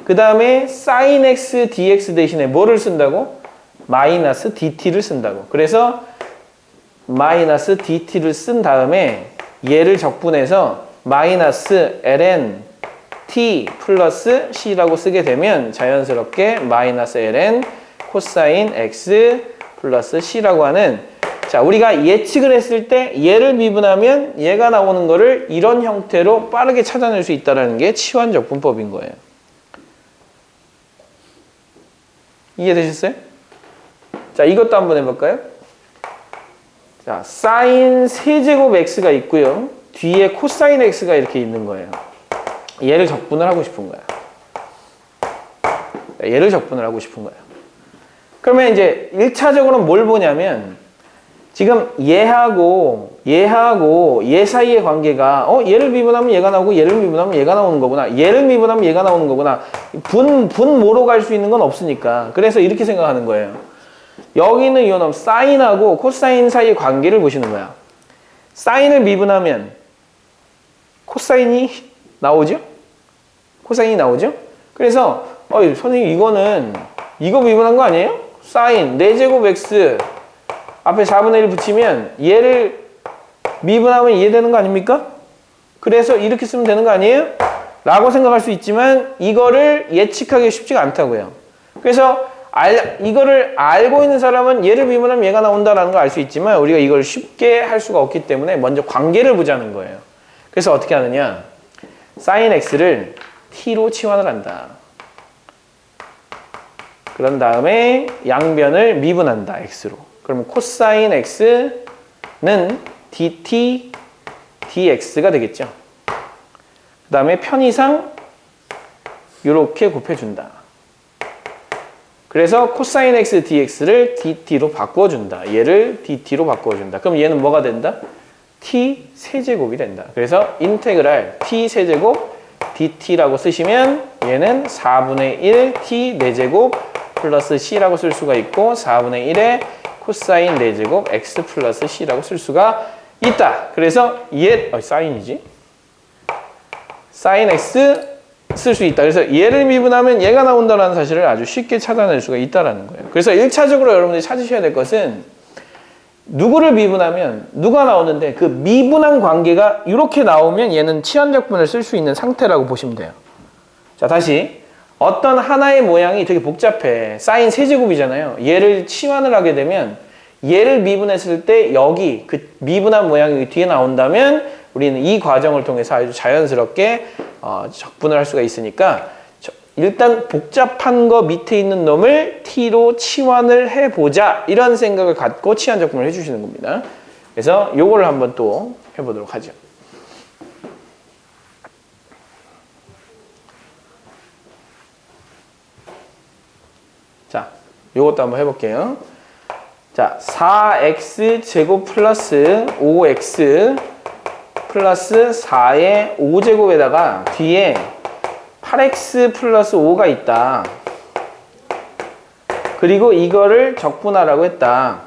그 다음에 사인 x dx 대신에 뭐를 쓴다고? 마이너스 dt를 쓴다고. 그래서 마이너스 dt를 쓴 다음에 얘를 적분해서 마이너스 ln t 플러스 c라고 쓰게 되면 자연스럽게 마이너스 ln 코사인 x 플러스 c라고 하는 자, 우리가 예측을 했을 때 얘를 미분하면 얘가 나오는 거를 이런 형태로 빠르게 찾아낼 수 있다는 게 치환적분법인 거예요. 이해되셨어요? 자, 이것도 한번 해볼까요? 자, 사인 세제곱 x가 있고요. 뒤에 코사인 x가 이렇게 있는 거예요. 얘를 적분을 하고 싶은 거야. 얘를 적분을 하고 싶은 거예요. 그러면 이제 1차적으로는 뭘 보냐면 지금 얘하고 얘 사이의 관계가 얘를 미분하면 얘가 나오고 얘를 미분하면 얘가 나오는 거구나. 얘를 미분하면 얘가 나오는 거구나. 분모로 갈 수 있는 건 없으니까. 그래서 이렇게 생각하는 거예요. 여기는 이 놈 사인하고 코사인 사이의 관계를 보시는 거야. 사인을 미분하면 코사인이 나오죠? 코사인이 나오죠? 그래서 선생님 이거는 이거 미분한 거 아니에요? 사인 4제곱 x 앞에 4분의 1 붙이면 얘를 미분하면 이해되는 거 아닙니까? 그래서 이렇게 쓰면 되는 거 아니에요? 라고 생각할 수 있지만 이거를 예측하기 쉽지가 않다고요. 그래서 이거를 알고 있는 사람은 얘를 미분하면 얘가 나온다라는 걸 알 수 있지만 우리가 이걸 쉽게 할 수가 없기 때문에 먼저 관계를 보자는 거예요. 그래서 어떻게 하느냐? sin x를 t로 치환을 한다. 그런 다음에 양변을 미분한다. x로. 그러면 코사인 x는 dt dx가 되겠죠. 그 다음에 편의상 이렇게 곱해준다. 그래서 코사인 x dx를 dt로 바꿔준다. 얘를 dt로 바꿔준다. 그럼 얘는 뭐가 된다? t 세제곱이 된다. 그래서 인테그랄 t 세제곱 dt라고 쓰시면 얘는 4분의 1 t 4제곱 플러스 c라고 쓸 수가 있고 4분의 1에 코사인 4제곱 x 플러스 c라고 쓸 수가 있다. 그래서 사인이지? 사인 x 쓸 수 있다. 그래서 얘를 미분하면 얘가 나온다는 사실을 아주 쉽게 찾아낼 수가 있다는 거예요. 그래서 1차적으로 여러분들이 찾으셔야 될 것은 누구를 미분하면 누가 나오는데 그 미분한 관계가 이렇게 나오면 얘는 치환적분을 쓸 수 있는 상태라고 보시면 돼요. 자, 다시 어떤 하나의 모양이 되게 복잡해. 사인 세제곱이잖아요. 얘를 치환을 하게 되면 얘를 미분했을 때 여기 그 미분한 모양이 뒤에 나온다면 우리는 이 과정을 통해서 아주 자연스럽게 적분을 할 수가 있으니까 일단 복잡한 거 밑에 있는 놈을 t로 치환을 해보자 이런 생각을 갖고 치환 적분을 해주시는 겁니다. 그래서 요거를 한번 또 해보도록 하죠. 자, 요것도 한번 해볼게요. 자, 4x 제곱 플러스 5x 플러스 4의 5제곱에다가 뒤에 8x 플러스 5가 있다. 그리고 이거를 적분하라고 했다.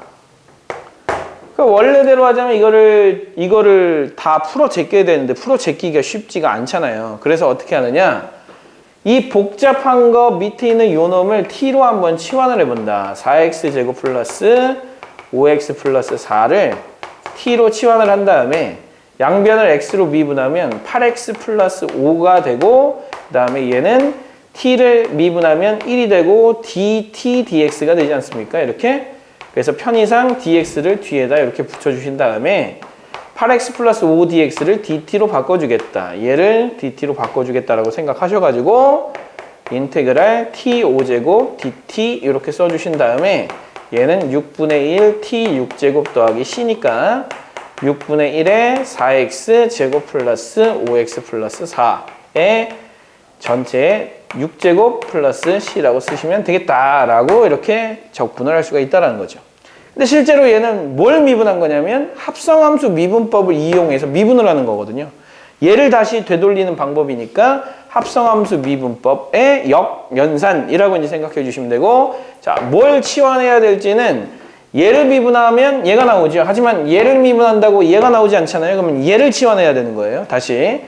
그러니까 원래대로 하자면 이거를 다 풀어 제껴야 되는데 풀어 제끼기가 쉽지가 않잖아요. 그래서 어떻게 하느냐? 이 복잡한 거 밑에 있는 요 놈을 t로 한번 치환을 해본다. 4x 제곱 플러스 5x 플러스 4를 t로 치환을 한 다음에 양변을 x로 미분하면 8x 플러스 5가 되고 그 다음에 얘는 t를 미분하면 1이 되고 dt dx가 되지 않습니까? 이렇게. 그래서 편의상 dx를 뒤에다 이렇게 붙여주신 다음에 8x 플러스 5dx를 dt로 바꿔주겠다. 얘를 dt로 바꿔주겠다라고 생각하셔가지고 인테그랄 t 5제곱 dt 이렇게 써주신 다음에 얘는 6분의 1 t 6제곱 더하기 c니까 6분의 1에 4x 제곱 플러스 5x 플러스 4의 전체 6제곱 플러스 c라고 쓰시면 되겠다라고 이렇게 적분을 할 수가 있다는 거죠. 근데 실제로 얘는 뭘 미분한 거냐면 합성함수 미분법을 이용해서 미분을 하는 거거든요. 얘를 다시 되돌리는 방법이니까 합성함수 미분법의 역연산이라고 이제 생각해 주시면 되고, 자, 뭘 치환해야 될지는 얘를 미분하면 얘가 나오죠. 하지만 얘를 미분한다고 얘가 나오지 않잖아요. 그러면 얘를 치환해야 되는 거예요. 다시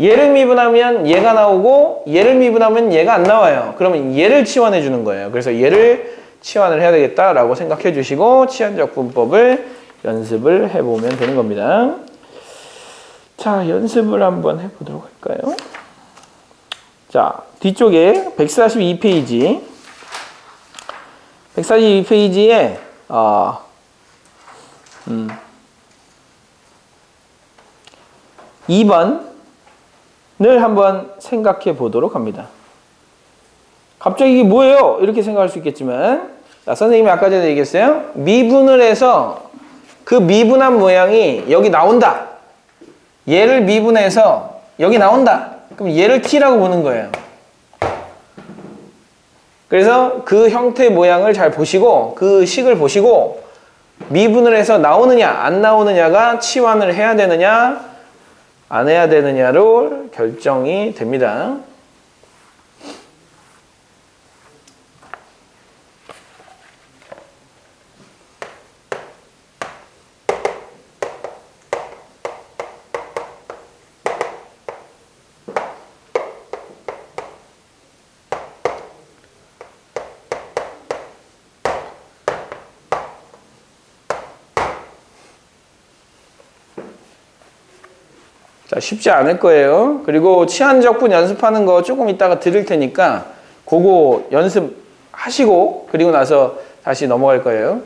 얘를 미분하면 얘가 나오고 얘를 미분하면 얘가 안 나와요. 그러면 얘를 치환해 주는 거예요. 그래서 얘를 치환을 해야 되겠다라고 생각해 주시고 치환적분법을 연습을 해보면 되는 겁니다. 자, 연습을 한번 해보도록 할까요? 자, 뒤쪽에 142페이지 142페이지에 2번을 한번 생각해 보도록 합니다. 갑자기 이게 뭐예요? 이렇게 생각할 수 있겠지만, 자, 선생님이 아까 전에 얘기했어요. 미분을 해서 그 미분한 모양이 여기 나온다. 얘를 미분해서 여기 나온다. 그럼 얘를 t라고 보는 거예요. 그래서 그 형태 모양을 잘 보시고 그 식을 보시고 미분을 해서 나오느냐 안 나오느냐가 치환을 해야 되느냐 안 해야 되느냐로 결정이 됩니다. 자, 쉽지 않을 거예요. 그리고 치환적분 연습하는 거 조금 이따가 드릴 테니까 그거 연습하시고 그리고 나서 다시 넘어갈 거예요.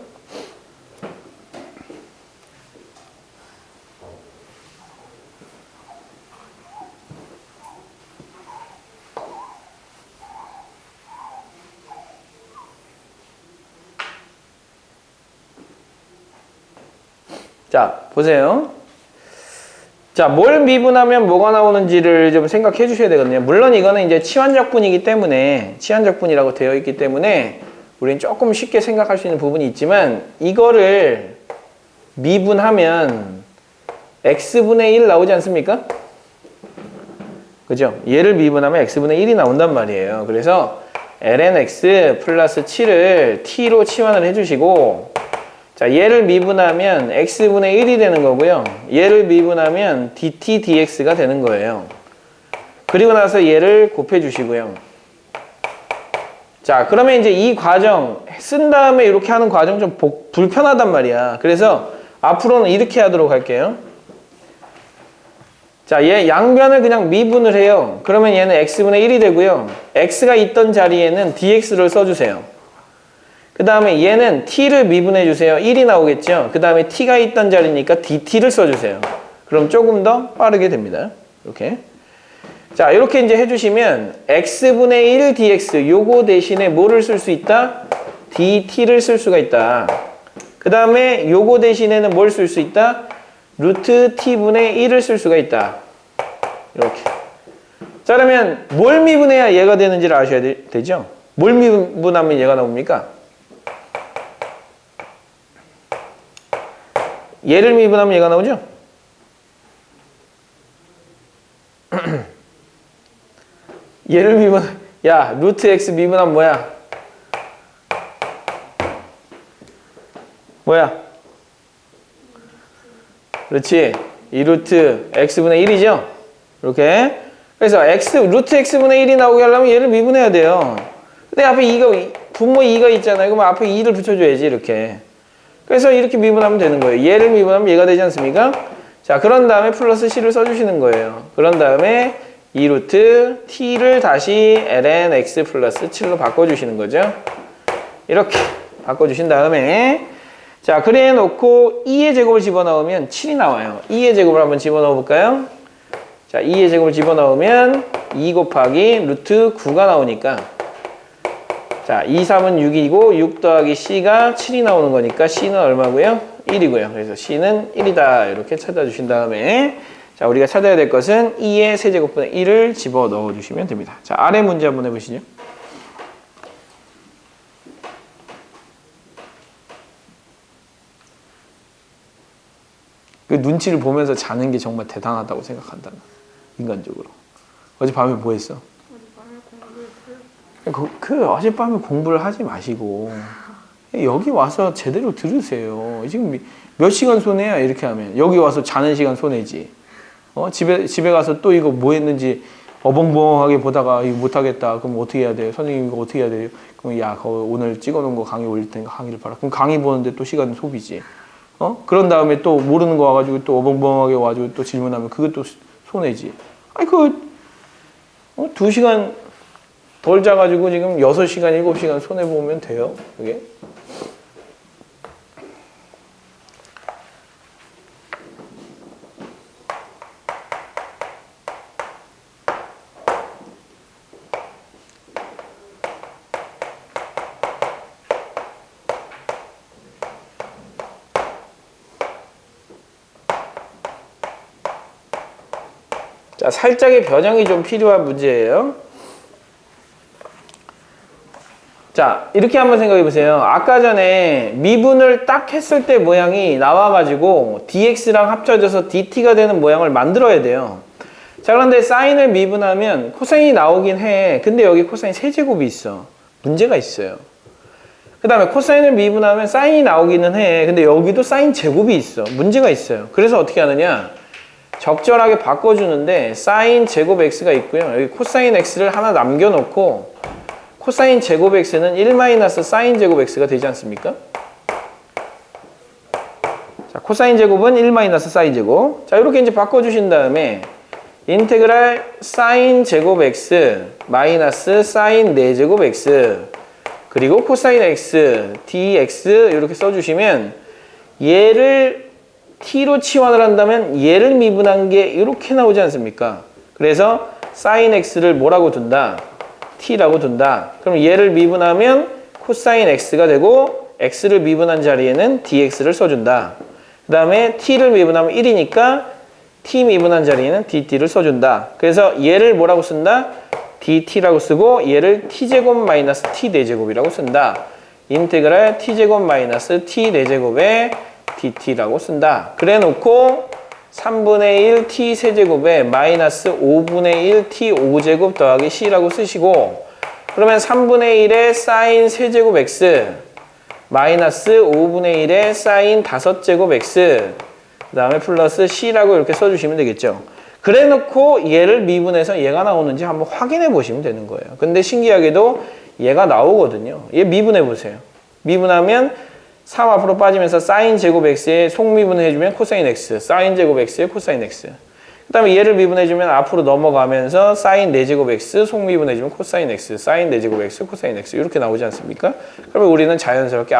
자, 보세요. 자, 뭘 미분하면 뭐가 나오는지를 좀 생각해 주셔야 되거든요. 물론 이거는 이제 치환적분이기 때문에, 치환적분이라고 되어 있기 때문에 우리는 조금 쉽게 생각할 수 있는 부분이 있지만 이거를 미분하면 x분의 1 나오지 않습니까? 그죠? 얘를 미분하면 x분의 1이 나온단 말이에요. 그래서 ln x 플러스 7을 t로 치환을 해주시고, 자, 얘를 미분하면 x분의 1이 되는 거고요. 얘를 미분하면 dt dx가 되는 거예요. 그리고 나서 얘를 곱해 주시고요. 자, 그러면 이제 이 과정 쓴 다음에 이렇게 하는 과정 좀 불편하단 말이야. 그래서 앞으로는 이렇게 하도록 할게요. 자, 얘 양변을 그냥 미분을 해요. 그러면 얘는 x분의 1이 되고요. x가 있던 자리에는 dx를 써주세요. 그 다음에 얘는 t를 미분해 주세요. 1이 나오겠죠. 그 다음에 t가 있던 자리니까 dt를 써주세요. 그럼 조금 더 빠르게 됩니다. 이렇게. 자, 이렇게 이제 해주시면 x분의 1 dx 요거 대신에 뭐를 쓸 수 있다? dt를 쓸 수가 있다. 그 다음에 요거 대신에는 뭘 쓸 수 있다? 루트 t분의 1을 쓸 수가 있다. 이렇게. 자, 그러면 뭘 미분해야 얘가 되는지를 아셔야 되죠? 뭘 미분하면 얘가 나옵니까? 얘를 미분하면 얘가 나오죠? 얘를 야, 루트 x 미분하면 뭐야? 뭐야? 그렇지. 2루트 x분의 1이죠? 이렇게. 그래서 루트 x분의 1이 나오게 하려면 얘를 미분해야 돼요. 근데 앞에 2가, 분모 2가 있잖아요. 그러면 앞에 2를 붙여줘야지, 이렇게. 그래서 이렇게 미분하면 되는 거예요. 얘를 미분하면 얘가 되지 않습니까? 자, 그런 다음에 플러스 c를 써주시는 거예요. 그런 다음에 2루트 t를 다시 ln x 플러스 7로 바꿔주시는 거죠. 이렇게 바꿔주신 다음에, 자, 그래 놓고 2의 제곱을 집어넣으면 7이 나와요. 2의 제곱을 한번 집어넣어 볼까요? 자, 2의 제곱을 집어넣으면 2 곱하기 루트 9가 나오니까, 자, 2, 3은 6이고 6 더하기 c가 7이 나오는 거니까 c는 얼마고요? 1이고요. 그래서 c는 1이다. 이렇게 찾아주신 다음에, 자, 우리가 찾아야 될 것은 2의 세제곱분의 1을 집어넣어 주시면 됩니다. 자, 아래 문제 한번 해보시죠. 그 눈치를 보면서 자는 게 정말 대단하다고 생각한다. 인간적으로. 어젯밤에 뭐 했어? 어젯밤에 공부를 하지 마시고 여기 와서 제대로 들으세요. 지금 몇 시간 손해야 이렇게 하면. 여기 와서 자는 시간 손해지. 집에 가서 또 이거 뭐 했는지 어벙벙하게 보다가 이거 못하겠다. 그럼 어떻게 해야 돼요? 선생님 이거 어떻게 해야 돼요? 그럼 야, 오늘 찍어놓은 거 강의 올릴 테니까 강의를 봐라. 그럼 강의 보는데 또 시간 소비지. 그런 다음에 또 모르는 거 와가지고 또 어벙벙하게 와가지고 또 질문하면 그것도 손해지. 아니 2시간 덜 자가지고 지금 6시간, 7시간 손해보면 돼요. 그게. 자, 살짝의 변형이 좀 필요한 문제예요. 자, 이렇게 한번 생각해 보세요. 아까 전에 미분을 딱 했을 때 모양이 나와가지고 dx랑 합쳐져서 dt가 되는 모양을 만들어야 돼요. 자, 그런데 사인을 미분하면 코사인이 나오긴 해. 근데 여기 코사인 세제곱이 있어. 문제가 있어요. 그 다음에 코사인을 미분하면 사인이 나오기는 해. 근데 여기도 사인 제곱이 있어. 문제가 있어요. 그래서 어떻게 하느냐? 적절하게 바꿔주는데 사인 제곱 x가 있고요. 여기 코사인 x를 하나 남겨놓고 코사인 제곱 x는 1 마이너스 사인 제곱 x가 되지 않습니까? 자, 코사인 제곱은 1 마이너스 사인 제곱. 자, 이렇게 이제 바꿔주신 다음에 인테그랄 사인 제곱 x 마이너스 사인 4제곱 x 그리고 코사인 x dx 이렇게 써주시면 얘를 t로 치환을 한다면 얘를 미분한 게 이렇게 나오지 않습니까? 그래서 사인 x를 뭐라고 둔다? t라고 둔다. 그럼 얘를 미분하면 코사인 x가 되고 x를 미분한 자리에는 dx를 써준다. 그 다음에 t를 미분하면 1이니까 t 미분한 자리에는 dt를 써준다. 그래서 얘를 뭐라고 쓴다? dt라고 쓰고 얘를 t제곱 마이너스 t 4제곱이라고 쓴다. 인테그랄 t제곱 마이너스 t 4제곱에 dt라고 쓴다. 그래 놓고 3분의 1 t 세제곱에 마이너스 5분의 1 t 5제곱 더하기 c라고 쓰시고 그러면 3분의 1의 사인 세제곱 x 마이너스 5분의 1의 사인 5제곱 x 그 다음에 플러스 c라고 이렇게 써주시면 되겠죠. 그래 놓고 얘를 미분해서 얘가 나오는지 한번 확인해 보시면 되는 거예요. 근데 신기하게도 얘가 나오거든요. 얘 미분해 보세요. 미분하면 3 앞으로 빠지면서 사인 제곱 x에 속미분을 해주면 코사인 x, 사인 제곱 x에 코사인 x. 그 다음에 얘를 미분해주면 앞으로 넘어가면서 사인 4제곱 x, 속미분해주면 코사인 x, 사인 4제곱 x, 코사인 x 이렇게 나오지 않습니까? 그러면 우리는 자연스럽게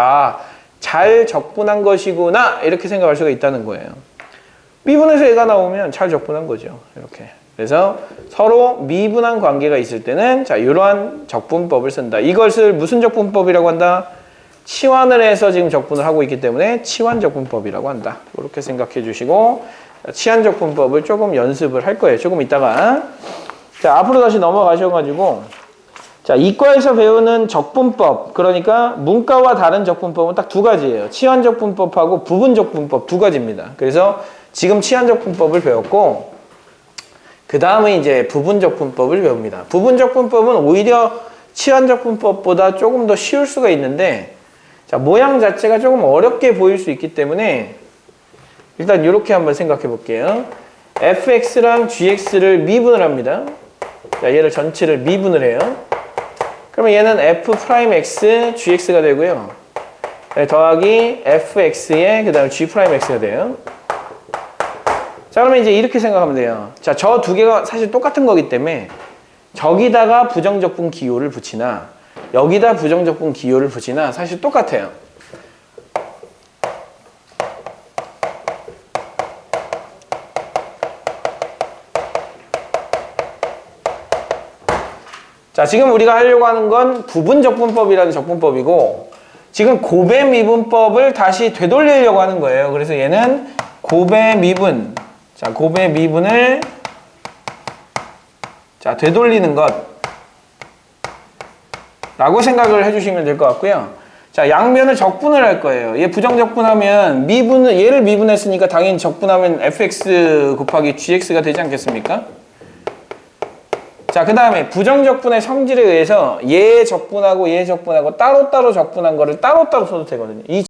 잘 적분한 것이구나 이렇게 생각할 수가 있다는 거예요. 미분해서 얘가 나오면 잘 적분한 거죠. 이렇게. 그래서 서로 미분한 관계가 있을 때는 자 이러한 적분법을 쓴다. 이것을 무슨 적분법이라고 한다? 치환을 해서 지금 적분을 하고 있기 때문에 치환적분법이라고 한다. 이렇게 생각해 주시고 치환적분법을 조금 연습을 할 거예요. 조금 있다가 자 앞으로 다시 넘어가셔가지고 자 이과에서 배우는 적분법 그러니까 문과와 다른 적분법은 딱 두 가지예요. 치환적분법하고 부분적분법 두 가지입니다. 그래서 지금 치환적분법을 배웠고 그 다음에 이제 부분적분법을 배웁니다. 부분적분법은 오히려 치환적분법보다 조금 더 쉬울 수가 있는데 자, 모양 자체가 조금 어렵게 보일 수 있기 때문에 일단 이렇게 한번 생각해 볼게요. fx랑 gx를 미분을 합니다. 자, 얘를 전체를 미분을 해요. 그러면 얘는 f'x, gx가 되고요. 네, 더하기 fx에 그 다음에 g'x가 돼요. 자, 그러면 이제 이렇게 생각하면 돼요. 자, 저 두 개가 사실 똑같은 거기 때문에 저기다가 부정적분 기호를 붙이나 여기다 부정적분 기호를 붙이나 사실 똑같아요. 자, 지금 우리가 하려고 하는 건 부분적분법이라는 적분법이고 지금 곱배미분법을 다시 되돌리려고 하는 거예요. 그래서 얘는 곱배미분 자, 곱배미분을 자, 되돌리는 것 라고 생각을 해주시면 될 것 같고요. 자, 양면을 적분을 할 거예요. 얘 부정적분하면 얘를 미분했으니까 당연히 적분하면 fx 곱하기 gx가 되지 않겠습니까? 자, 그 다음에 부정적분의 성질에 의해서 얘 적분하고 얘 적분하고 따로따로 적분한 거를 따로따로 써도 되거든요. 이